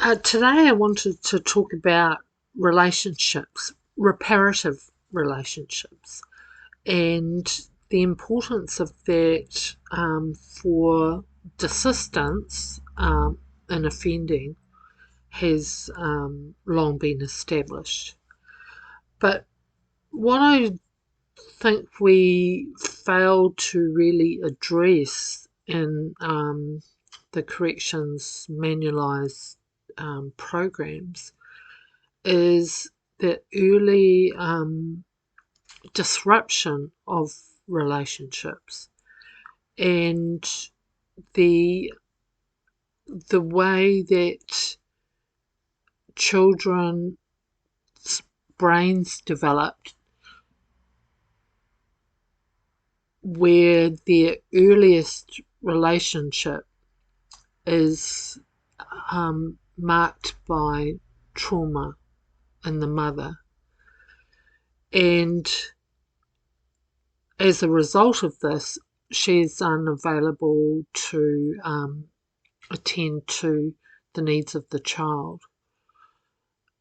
Today I wanted to talk about relationships, reparative relationships, and the importance of that for desistance in offending has long been established. But what I think we failed to really address in the corrections manualised programs is the early disruption of relationships and the way that children's brains developed, where their earliest relationship is marked by trauma in the mother, and as a result of this, she's unavailable to attend to the needs of the child.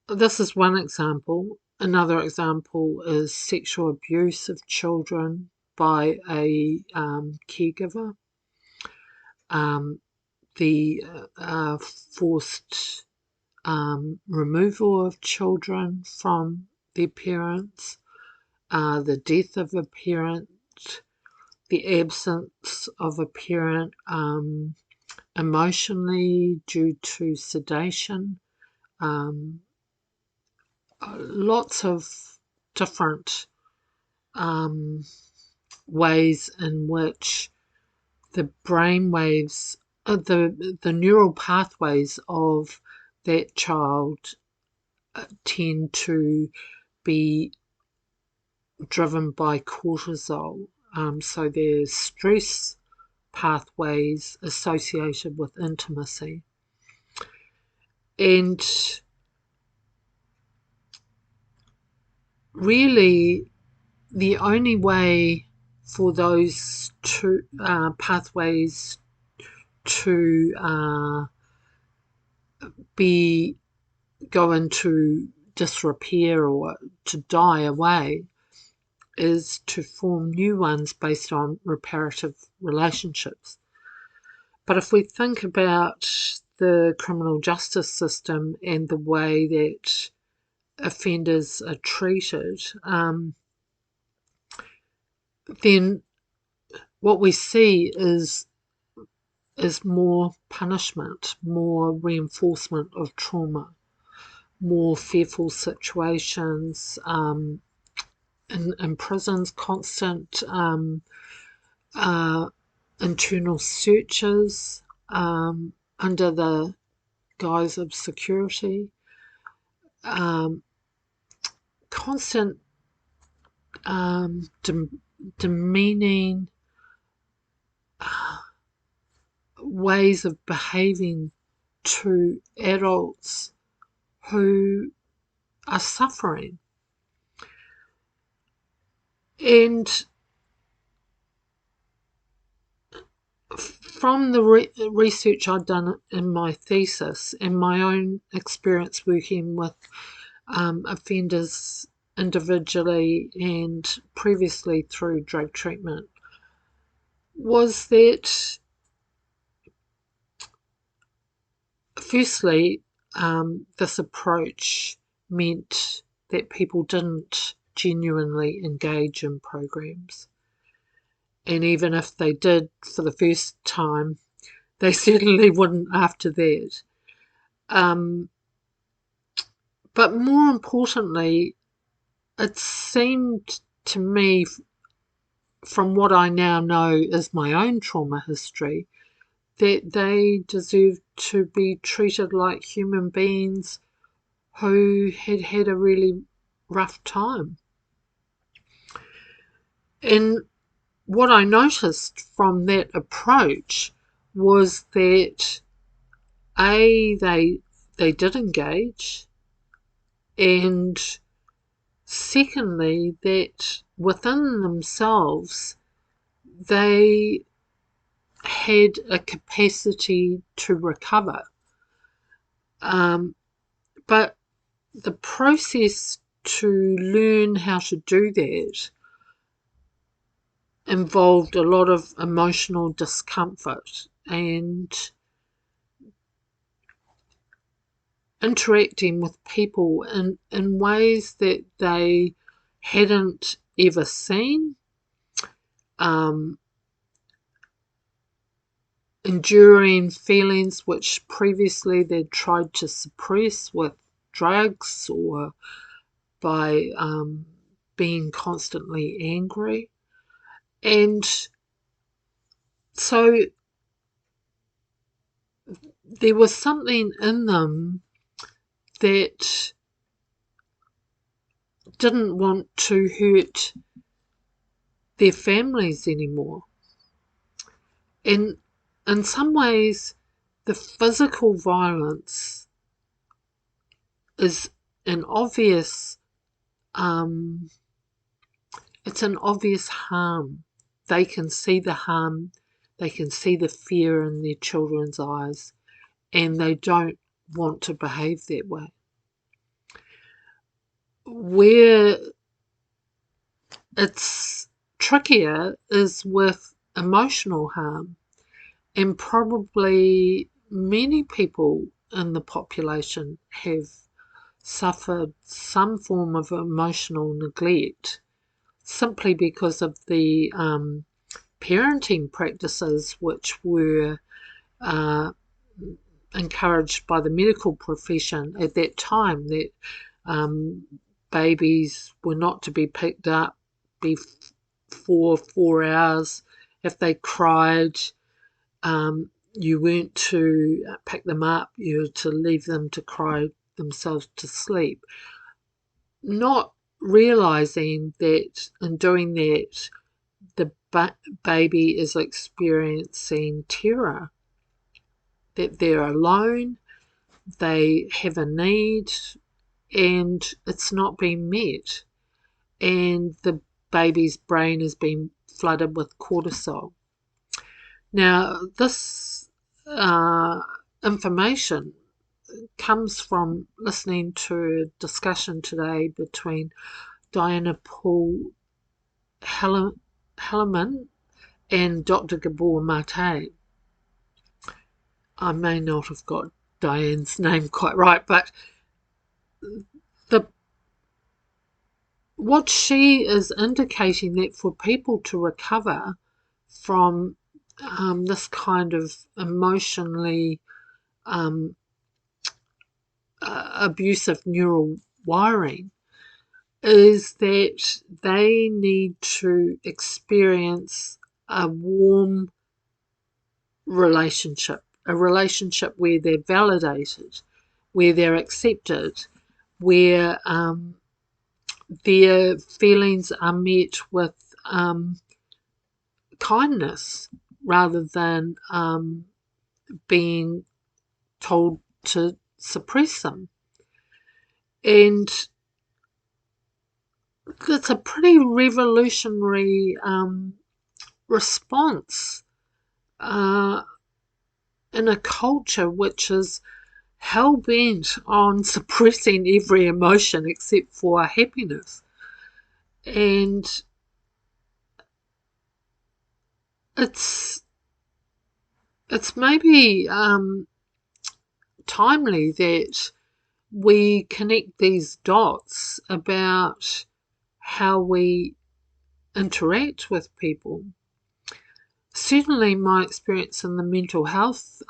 This is one example. Another example is sexual abuse of children by a caregiver, the forced removal of children from their parents, the death of a parent, the absence of a parent emotionally due to sedation, lots of different ways in which the brain waves, the neural pathways of that child tend to be driven by cortisol. So there's stress pathways associated with intimacy. And really, the only way for those two pathways to go into disrepair or to die away is to form new ones based on reparative relationships. But if we think about the criminal justice system and the way that offenders are treated, then what we see is more punishment, more reinforcement of trauma, more fearful situations, in prisons, constant internal searches under the guise of security, constant demeaning ways of behaving to adults who are suffering. And from the research I've done in my thesis and my own experience working with offenders individually and previously through drug treatment, was that firstly, this approach meant that people didn't genuinely engage in programs. And even if they did for the first time, they certainly wouldn't after that. But more importantly, it seemed to me, from what I now know is my own trauma history, that they deserved to be treated like human beings who had had a really rough time. And what I noticed from that approach was that they did engage, and secondly, that within themselves they had a capacity to recover. But the process to learn how to do that involved a lot of emotional discomfort and interacting with people in ways that they hadn't ever seen, enduring feelings which previously they'd tried to suppress with drugs or by being constantly angry. And so there was something in them that didn't want to hurt their families anymore. And in some ways, the physical violence is an obvious, it's an obvious harm. They can see the harm, they can see the fear in their children's eyes, and they don't want to behave that way. Where it's trickier is with emotional harm, and probably many people in the population have suffered some form of emotional neglect simply because of the parenting practices which were encouraged by the medical profession at that time, that babies were not to be picked up before 4 hours. If they cried, you weren't to pick them up, you were to leave them to cry themselves to sleep. Not realizing that in doing that, the baby is experiencing terror, that they're alone, they have a need, and it's not being met. And the baby's brain has been flooded with cortisol. Now, this information comes from listening to a discussion today between Diane Poole Heller and Dr. Gabor Mate. I may not have got Diane's name quite right, but what she is indicating that for people to recover from this kind of emotionally abusive neural wiring is that they need to experience a warm relationship, a relationship where they're validated, where they're accepted, where their feelings are met with kindness rather than being told to suppress them. And it's a pretty revolutionary response in a culture which is hell-bent on suppressing every emotion except for happiness. And it's maybe timely that we connect these dots about how we interact with people. Certainly my experience in the mental health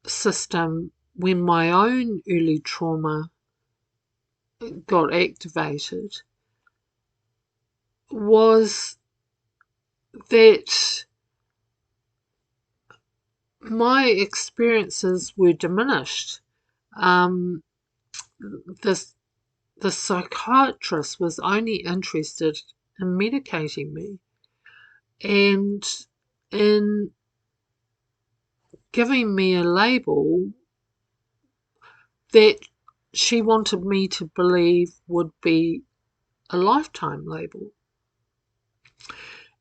system, when my own early trauma got activated, was that my experiences were diminished. The psychiatrist was only interested in medicating me and in giving me a label that she wanted me to believe would be a lifetime label.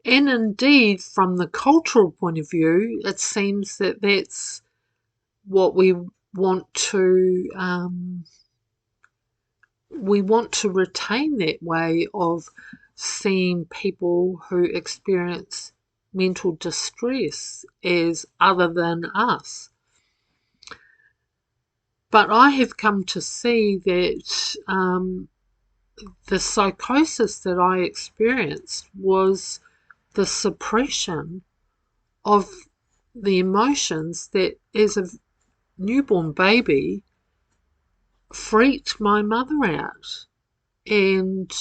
And indeed, from the cultural point of view, it seems that that's what we want to retain that way of seeing people who experience mental distress as other than us. But I have come to see that the psychosis that I experienced was the suppression of the emotions that, as a newborn baby, freaked my mother out and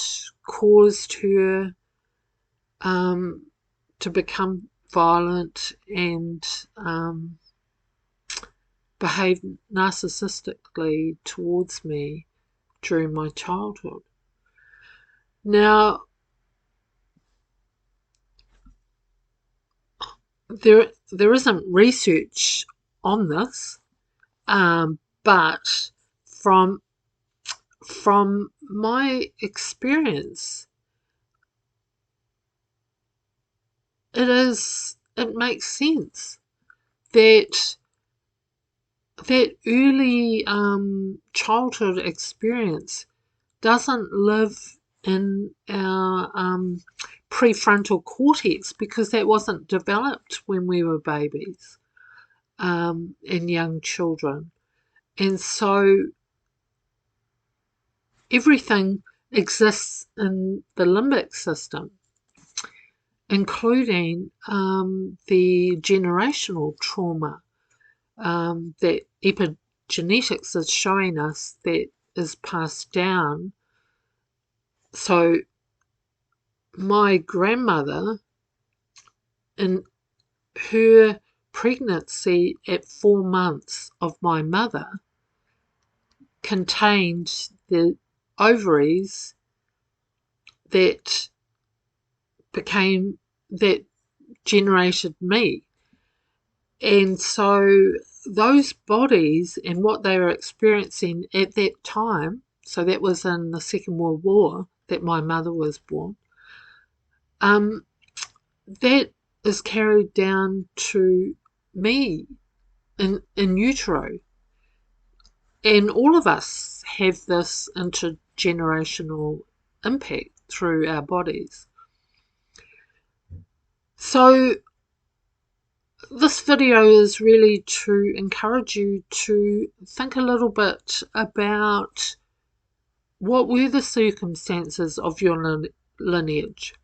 caused her to become violent and behave narcissistically towards me during my childhood. Now, there isn't research on this, but from my experience, it makes sense that early childhood experience doesn't live in our prefrontal cortex, because that wasn't developed when we were babies and young children. And so everything exists in the limbic system, including the generational trauma that epigenetics is showing us that is passed down. So my grandmother, in her pregnancy at 4 months of my mother, contained the ovaries that generated me. And so those bodies and what they were experiencing at that time, so that was in the Second World War that my mother was born, that is carried down to me in utero. And all of us have this intergenerational impact through our bodies. So this video is really to encourage you to think a little bit about what were the circumstances of your lineage.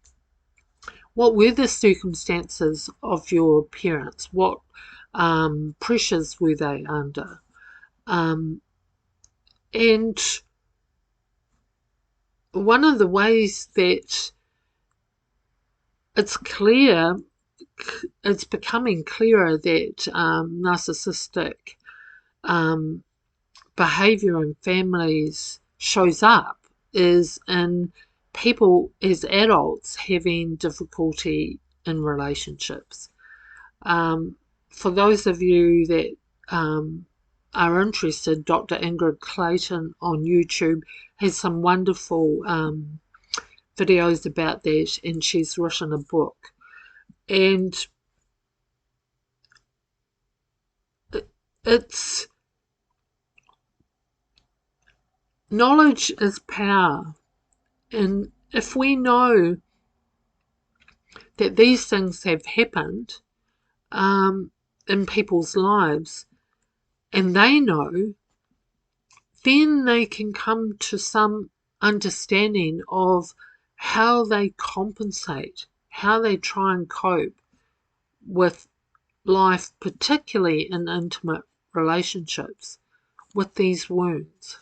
What were the circumstances of your parents? What pressures were they under? And one of the ways that it's becoming clearer that narcissistic behavior in families shows up is in people as adults having difficulty in relationships. For those of you that are interested, Dr. Ingrid Clayton on YouTube has some wonderful videos about that, and she's written a book. And it's knowledge is power. And if we know that these things have happened in people's lives, and they know, then they can come to some understanding of how they compensate, how they try and cope with life, particularly in intimate relationships, with these wounds.